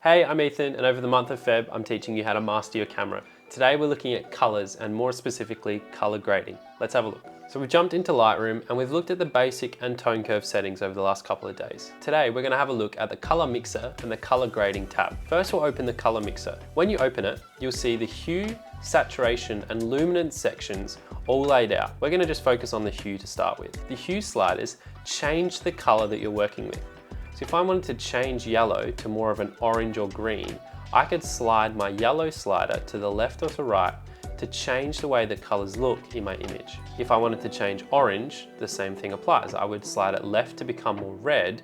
Hey, I'm Ethan, and over the month of Feb, I'm teaching you how to master your camera. Today we're looking at colors, and more specifically, color grading. Let's have a look. So we've jumped into Lightroom and we've looked at the basic and tone curve settings over the last couple of days. Today we're going to have a look at the color mixer and the color grading tab. First we'll open the color mixer. When you open it, you'll see the hue, saturation and luminance sections all laid out. We're going to just focus on the hue to start with. The hue sliders change the color that you're working with. So if I wanted to change yellow to more of an orange or green, I could slide my yellow slider to the left or to right to change the way the colors look in my image. If I wanted to change orange, the same thing applies. I would slide it left to become more red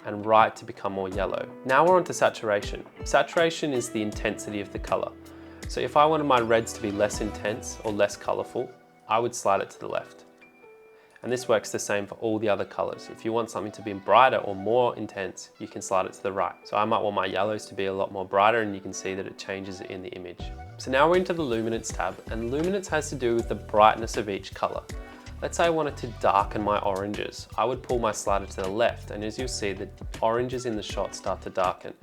and right to become more yellow. Now we're on to saturation. Saturation is the intensity of the color. So if I wanted my reds to be less intense or less colorful, I would slide it to the left. And this works the same for all the other colors. If you want something to be brighter or more intense, you can slide it to the right. So I might want my yellows to be a lot more brighter, and you can see that it changes it in the image. So now we're into the luminance tab, and luminance has to do with the brightness of each color. Let's say I wanted to darken my oranges. I would pull my slider to the left, and as you'll see, the oranges in the shot start to darken.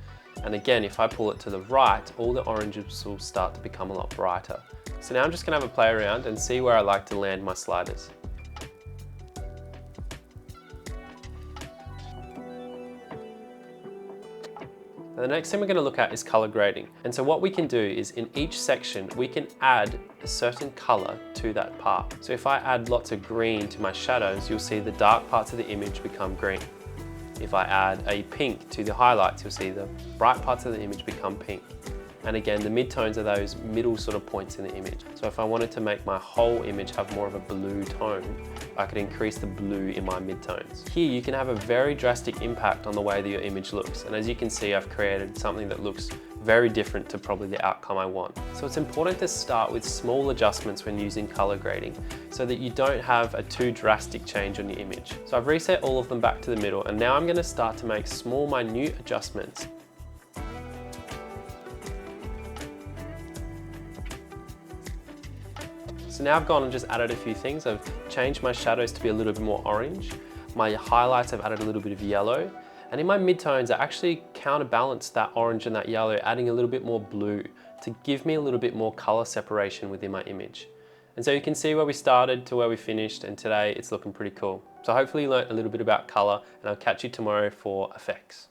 And again, if I pull it to the right, all the oranges will start to become a lot brighter. So now I'm just gonna have a play around and see where I like to land my sliders. Now the next thing we're going to look at is color grading. And so what we can do is in each section, we can add a certain color to that part. So if I add lots of green to my shadows, you'll see the dark parts of the image become green. If I add a pink to the highlights, you'll see the bright parts of the image become pink. And again, the midtones are those middle sort of points in the image. So if I wanted to make my whole image have more of a blue tone, I could increase the blue in my midtones. Here you can have a very drastic impact on the way that your image looks. And as you can see, I've created something that looks very different to probably the outcome I want. So it's important to start with small adjustments when using color grading so that you don't have a too drastic change on your image. So I've reset all of them back to the middle, and now I'm going to start to make small, minute adjustments. So now I've gone and just added a few things. I've changed my shadows to be a little bit more orange. My highlights, I've added a little bit of yellow. And in my midtones, I actually counterbalanced that orange and that yellow, adding a little bit more blue to give me a little bit more color separation within my image. And so you can see where we started to where we finished, and today it's looking pretty cool. So hopefully you learned a little bit about color, and I'll catch you tomorrow for effects.